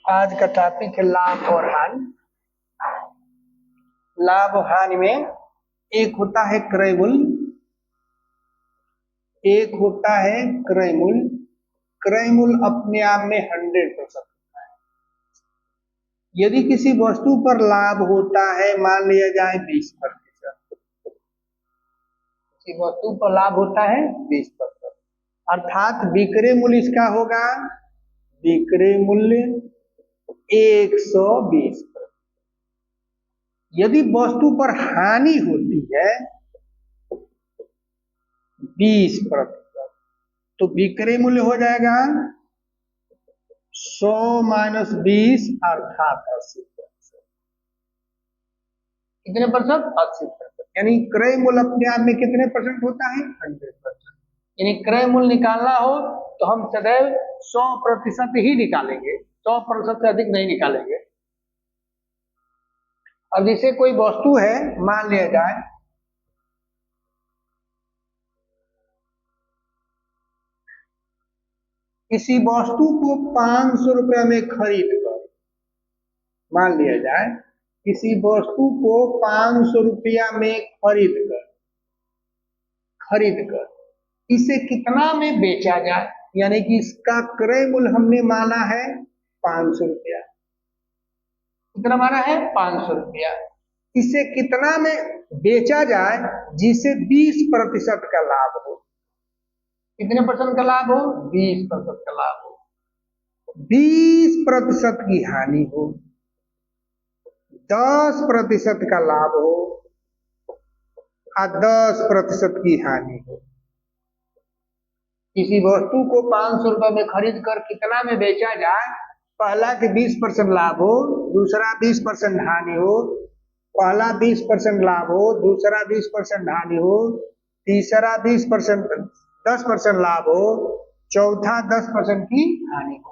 आज का टॉपिक है लाभ और हानि। लाभ और हानि में एक होता है क्रय मूल्य, एक होता है क्रय मूल्य। क्रय मूल्य अपने आप में 100% होता है। यदि किसी वस्तु पर लाभ होता है, मान लिया जाए 20%, किसी वस्तु पर लाभ होता है 20%, अर्थात विक्रय मूल्य इसका होगा विक्रय मूल्य 120%। यदि वस्तु पर हानि होती है 20%, तो विक्रय मूल्य हो जाएगा 100 माइनस 20 अर्थात 80%। कितने परसेंट? 80%। यानी क्रय मूल्य अपने आप में कितने परसेंट होता है? 100%। यानी क्रय मूल्य निकालना हो तो हम सदैव 100% ही निकालेंगे, 100% से अधिक नहीं निकालेंगे। अब जैसे कोई वस्तु है, मान लिया जाए किसी वस्तु को 500 रुपये में खरीद कर, मान लिया जाए किसी वस्तु को 500 रुपया में खरीद कर इसे कितना में बेचा जाए, यानी कि इसका क्रय मूल्य हमने माना है 500 रुपया। कितना माना है? 500 रुपया। इसे कितना में बेचा जाए जिसे 20% का लाभ हो। कितने परसेंट का लाभ हो? 20% का लाभ हो। 20% की हानि हो, 10% का लाभ हो और 10% की हानि हो। किसी वस्तु को 500 रुपए में खरीद कर कितना में बेचा जाए, पहला कि 20% लाभ हो, दूसरा 20% हानि हो, पहला 20% लाभ हो, दूसरा 20% हानि हो, तीसरा 10% लाभ हो, चौथा 10% की हानि हो।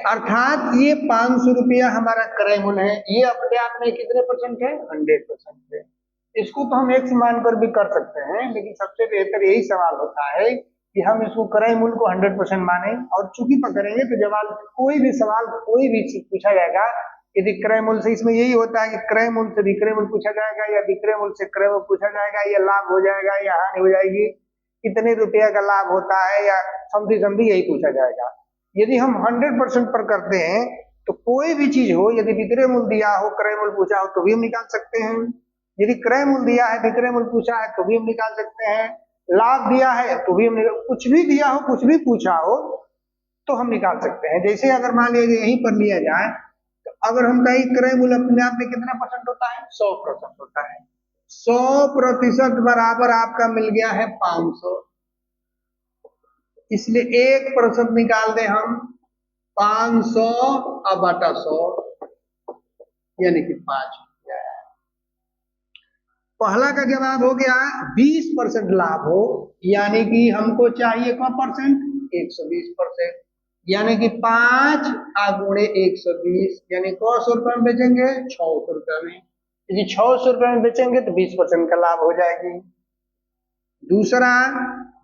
अर्थात ये 500 रुपया हमारा क्रय मूल्य है। ये अपने आप में कितने परसेंट है? 100% है। इसको तो हम एक्स मानकर भी कर सकते हैं, लेकिन सबसे बेहतर यही सवाल होता है कि हम इसको क्रय मूल्य को 100% माने। और चूंकि पकड़ेंगे तो जवाब कोई भी सवाल कोई भी चीज पूछा जाएगा, यदि क्रय मूल्य से, इसमें यही होता है कि क्रय मूल्य से विक्रय मूल्य पूछा जाएगा या विक्रय मूल्य से क्रय मूल्य पूछा जाएगा, या लाभ हो जाएगा या हानि हो जाएगी, कितने रुपया का लाभ होता है, या समझी यही पूछा जाएगा। यदि हम 100% पर करते हैं तो कोई भी चीज हो, यदि विक्रय मूल्य दिया हो, क्रय मूल्य पूछा हो तो भी हम निकाल सकते हैं। यदि क्रय मूल्य दिया है, विक्रय मूल्य पूछा है तो भी हम निकाल सकते हैं। लाभ दिया है तो भी हम कुछ भी दिया हो, कुछ भी पूछा हो तो हम निकाल सकते हैं। जैसे अगर मान लीजिए यहीं पर लिया जाए तो अगर हम कहीं क्रय मूल्य अपने आप में कितना परसेंट होता है? 100% होता है। 100% बराबर आपका मिल गया है 500। इसलिए 1% निकाल दें हम, 500 अब बटा 100 यानी कि 5 रुपया। पहला का जवाब हो गया 20% लाभ हो, यानी कि हमको चाहिए क्या परसेंट? 120%। यानी कि 5 गुणे 120, यानी 100 रुपए में बेचेंगे 600 रुपए में। यदि 600 रुपए में बेचेंगे तो 20% का लाभ हो जाएगी। दूसरा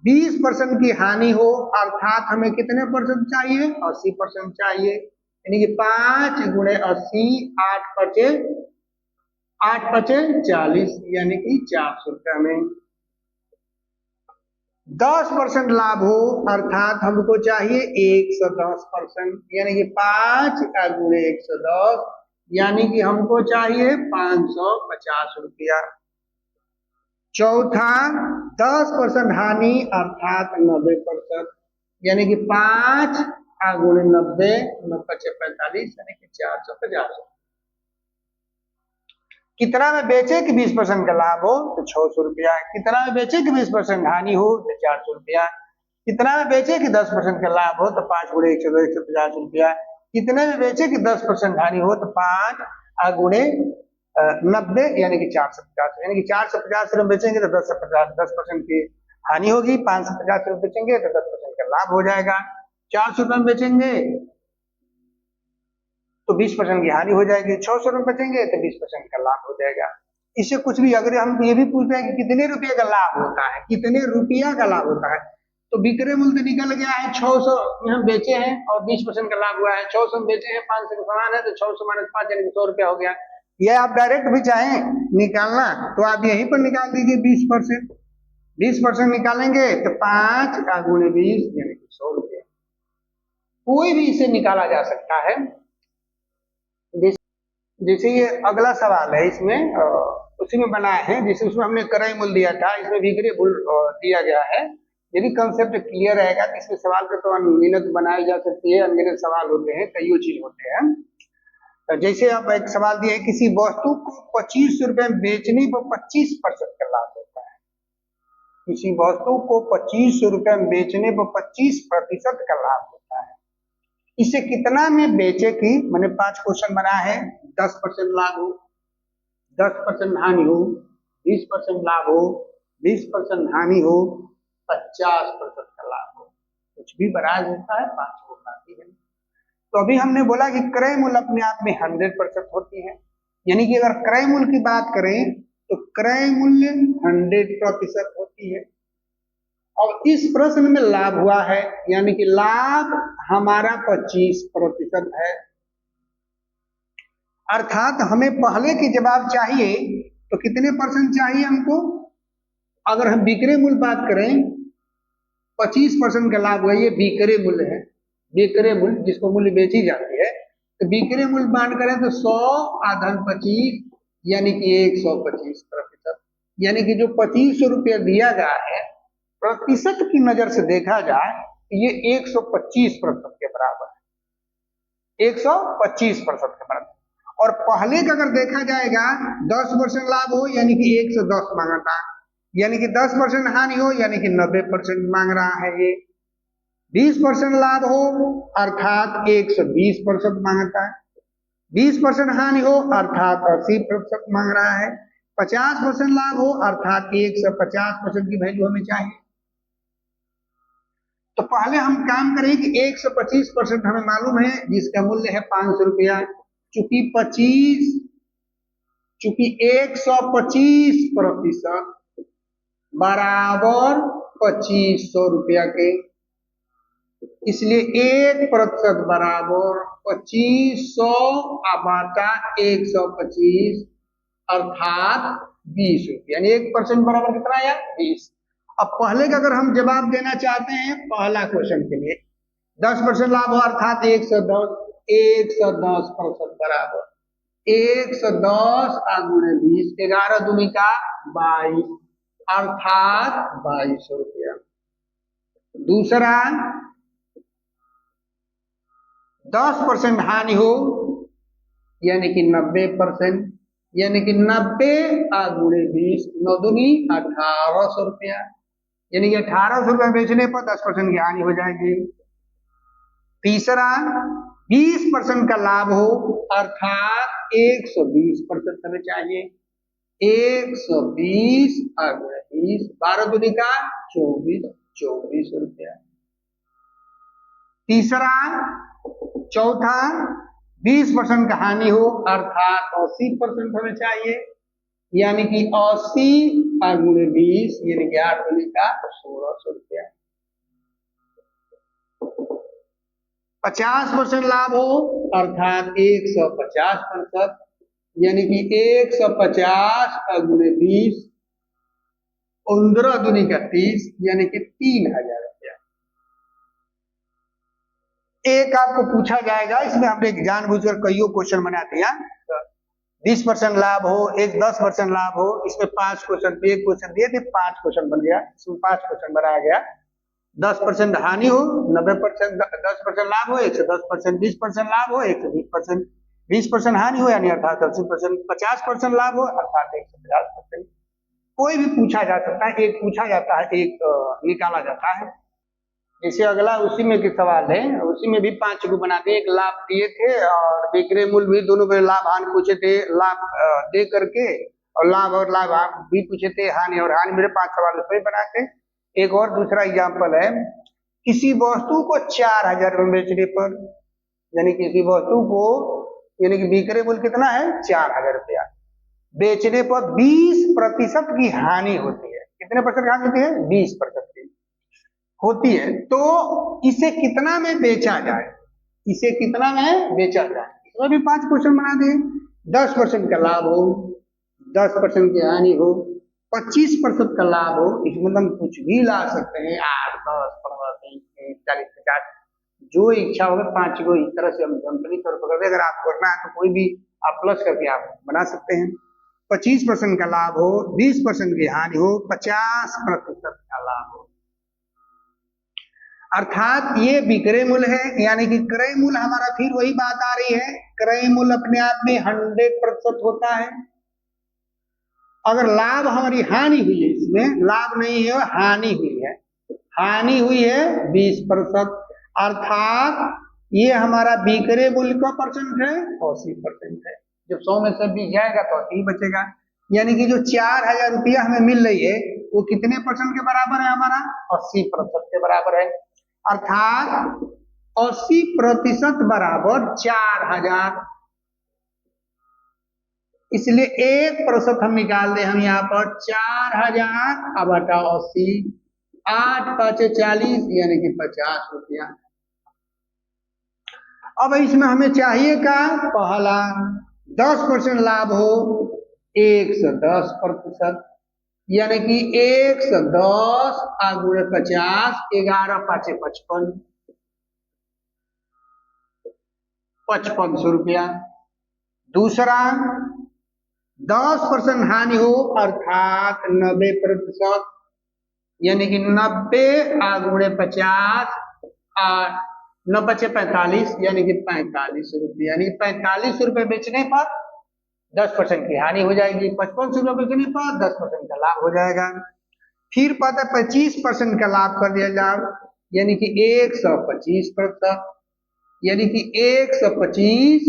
20% की हानि हो, अर्थात हमें कितने परसेंट चाहिए? 80% चाहिए। यानी कि 5 गुणे 80, 8 पचे 40, यानी कि 400 रुपया में। 10% लाभ हो, अर्थात हमको चाहिए 110%, यानी कि 5 गुणे 110, यानी कि हमको चाहिए 550 रुपया। चौथा 10% हानि, अर्थात 90%, यानी कि 5 गुणे 90, 9 पचे 45, यानी कि 450। कितना में बेचे कि 20% का लाभ हो तो 600 रुपया। कितना में बेचे कि 20% हानि हो तो 400 रुपया। कितना में बेचे कि 10% का लाभ हो तो 5 गुणे 110, 150 रुपया। कितने में बेचे कि 10% हानि हो तो 5 गुणे 90, यानी कि 450। यानी कि 450 रुपये बेचेंगे तो 10% की हानि होगी, 550 रुपये बेचेंगे तो 10% का लाभ हो जाएगा। 400 रुपये में बेचेंगे तो 20% की हानि हो जाएगी, 600 रुपये बचेंगे तो 20% का लाभ हो जाएगा। इससे कुछ भी, अगर हम ये भी पूछते हैं कि कितने रुपये का लाभ होता है, कितने रुपया का लाभ होता है, तो विक्रय मूल्य तो निकल गया है 600 में हम बेचे हैं और 20% का लाभ हुआ है। 600 में बेचे हैं, 500 का सामान है तो 600 माइनस 5 यानी 100 रुपया हो गया। यह आप डायरेक्ट भी चाहें निकालना तो आप यहीं पर निकाल दीजिए 20%। 20% निकालेंगे तो 5 का गुणे 20 यानी कि 100 रुपया। कोई भी इसे निकाला जा सकता है। जैसे ये अगला सवाल है, इसमें उसी में बनाए हैं, जैसे उसमें हमने क्रय मूल्य दिया था, इसमें विक्रय मूल्य दिया गया है। यदि कंसेप्ट क्लियर रहेगा तो इसके सवाल पे तो अनगिनत बनाई जा सकती है, अनगिनत सवाल होते हैं, कई चीज होते हैं। तो जैसे अब एक सवाल दिया है, किसी वस्तु को 25 रुपए में बेचने पर 25% का लाभ होता है। किसी वस्तु को 25 रुपए में बेचने पर 25% का लाभ होता है। इसे कितना में बेचे कि मैंने 5 क्वेश्चन बना है, 10% लाभ हो, 10% हानि हो, 20% लाभ हो, 20% हानि हो, 50% का लाभ हो। कुछ भी बना देता है, 5 को बनाती है। तो अभी हमने बोला कि क्रय मूल्य अपने आप में 100% होती है, यानी कि अगर क्रय मूल्य की बात करें तो क्रय मूल्य 100% होती है। और इस प्रश्न में लाभ हुआ है, यानी कि लाभ हमारा 25% है। अर्थात हमें पहले की जवाब चाहिए तो कितने परसेंट चाहिए हमको? अगर हम विक्रय मूल्य बात करें 25% का लाभ हुआ, ये विक्रय मूल्य है। विक्रय मूल्य जिसको मूल्य बेची जाती है, तो विक्रय मूल्य मान करें तो 100 आधन 25 यानी कि 125%। यानी कि जो 25 रुपया दिया गया है, प्रतिशत की नजर से देखा जाए तो ये 125% के बराबर है, 125% के बराबर। और पहले का अगर देखा जाएगा 10% लाभ हो यानी कि 110 मांगा था, यानी कि 10% हानि हो यानी कि 90% मांग रहा है ये। 20% लाभ हो अर्थात 120% मांगता है, 20% हानि हो अर्थात 80% मांग रहा है, 50% लाभ हो अर्थात 150% की वैल्यू हमें चाहिए। तो पहले हम काम करें कि 125% हमें मालूम है, जिसका मूल्य है 500 रुपया। चूंकि 125% बराबर 2500 रुपया के, इसलिए 1% बराबर 2500 बाटा 125 अर्थात 20 रुपया, यानी 1% बराबर कितना आया? 20। अब पहले का अगर हम जवाब देना चाहते हैं पहला क्वेश्चन के लिए, 10% लाभ हो अर्थात 110% बराबर 110 गुणे 20, 11 दूनी का 22 अर्थात 2200 रुपया। दूसरा 10% हानि हो यानी कि 90%, यानी कि 90 गुणे 20, 9 दूनी 1800 रुपया, यानी कि 1800 रुपया बेचने पर 10% की हानि हो जाएगी। तीसरा 20% का लाभ हो अर्थात 120% हमें चाहिए, 120 गुणे 20, 12 दूनी का 24 रुपया। तीसरा चौथा 20% का हानि हो अर्थात 80% हमें चाहिए, यानी कि 80 गुणे 20 यानी कि 8 दूनी का 1600 रुपया। 50% लाभ हो अर्थात 150%, यानी कि 150 गुणे 20, 15 दूनी का 30 यानी कि 3000 रुपया। एक आपको पूछा जाएगा, इसमें हमने जानबूझकर कई क्वेश्चन बना दिया। 20% लाभ हो, एक 10% लाभ हो, इसमें 5 क्वेश्चन, एक क्वेश्चन दिए थे 5 क्वेश्चन बन गया, इसमें 5 क्वेश्चन बनाया गया। 10% हानि हो, 90%, 10% लाभ हो 110%, 20% लाभ हो 120%, 20% हानि हो यानी अर्थात 80%, 50% लाभ हो अर्थात 150%। कोई भी पूछा जा सकता है, एक पूछा जाता है, एक निकाला जाता है। जैसे अगला उसी में के सवाल है, उसी में भी 5 को बनाते हैं। एक लाभ दिए थे और विक्रय मूल्य भी, दोनों में लाभ हानि पूछे थे, लाभ दे करके और लाभ भी पूछे थे, हानि और हानि, मेरे 5 सवाल उसमें बनाते। एक और दूसरा एग्जाम्पल है, किसी वस्तु को 4000 में बेचने पर, यानी किसी वस्तु को, यानी कि विक्रय मूल्य कितना है 4000 रुपया, बेचने पर 20% की हानि होती है। कितने परसेंट हानि होती है? 20% की। होती है, तो इसे कितना में बेचा जाए, इसे कितना में बेचा जाए, इसमें भी 5 क्वेश्चन बना दिए। 10% का लाभ हो, 10% की हानि हो, 25% का लाभ हो, इसमें हम कुछ भी ला सकते हैं, 8, 10, 15, 20, 40, 50, जो इच्छा होगा 5 को इस तरह से हम जंपली तौर पर, अगर आप करना है तो कोई भी आप प्लस करके आप बना सकते हैं। 25% का लाभ हो, 20% की हानि हो, 50% का लाभ हो, अर्थात ये विक्रय मूल्य है, यानी कि क्रय मूल्य हमारा फिर वही बात आ रही है, क्रय मूल्य अपने आप में 100% होता है। अगर लाभ हमारी हानि हुई है, इसमें लाभ नहीं है, हानि हुई है, हानि हुई है 20%, अर्थात ये हमारा विक्रय मूल्य का परसेंट है 80% है। जब 100 में से 20 जाएगा तो 80 बचेगा, यानी कि जो 4000 रुपया हमें मिल रही है वो कितने परसेंट के बराबर है, हमारा 80% के बराबर है, अर्थात 80% बराबर 4000। इसलिए 1% हम निकाल दें, हम यहाँ पर 4000 बटा 80, 8 5 40, यानी कि 50 रुपया। अब इसमें हमें चाहिए का पहला 10% लाभ हो, 110%, यानी कि 110 गुणे 50, 11 5 55, 5500 रुपया। दूसरा 10% हानि हो, अर्थात 90%, यानी कि 90 गुणे 50, 9 बचे 45, यानी कि 45 रुपये, यानी 45 रुपये बेचने पर 10% की हानि हो जाएगी, 5500 रुपये बेचने पर 10% का लाभ हो जाएगा। फिर पता 25% का लाभ कर दिया जाए, यानी कि 125%, यानी कि 125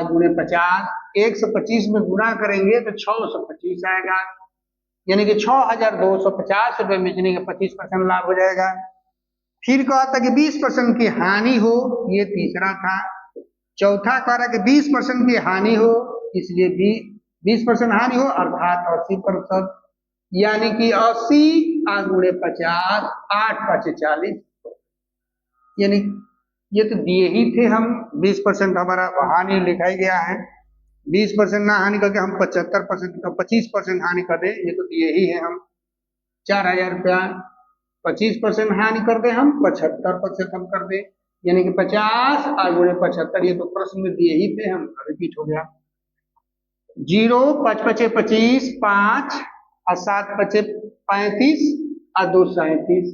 गुणे 50, 125 में गुणा करेंगे तो 625 आएगा, यानी कि 6250 रुपये बेचने का 25% लाभ हो जाएगा। फिर कहा था कि 20% की हानि हो, ये तीसरा था। चौथा कह रहा कि 20% की हानि हो, इसलिए 20% हानि हो, अर्थात 80%, यानी कि 80 गुणे 50, 8 5 40, यानी ये तो दिए ही थे हम, 20% हमारा हानि लिखा ही गया है, 20% ना हानि करके हम 75% का 25% हानि कर दे, ये तो दिए ही है हम 4000 रुपया, 25% हानि कर दे हम 75% हम कर दे, यानी कि 50 गुणे 75, ये तो प्रश्न में दिए ही थे हम, रिपीट हो गया। 0 5 5 25, 5 और 7 5 35 और 2 37,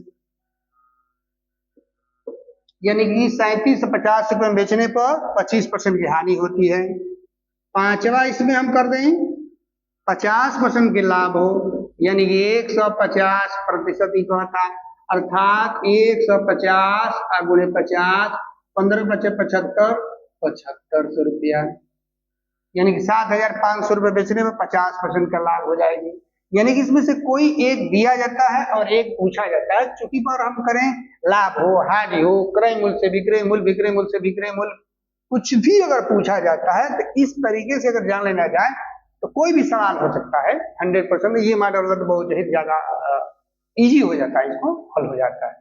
यानी कि 37 से 50 रुपये में बेचने पर 25% की हानि होती है। पांचवा इसमें हम कर दें 50% के लाभ हो, यानी कि 150% ही कहता, अर्थात 150 गुणे 50, 15 बचे 75, 7500 रुपया, यानी कि 7500 रुपये बेचने में 50% का लाभ हो जाएगी। यानी कि इसमें से कोई एक दिया जाता है और एक पूछा जाता है, चूंकि पर हम करें लाभ हो, हानि हो, क्रय मूल्य से विक्रय मूल्य, विक्रय मूल्य से विक्रय मूल्य, कुछ भी अगर पूछा जाता है तो इस तरीके से अगर जान लेना जाए तो कोई भी सवाल हो सकता है 100%। ये मॉडल तो बहुत ही ज्यादा इजी हो जाता है, इसको हल हो जाता है।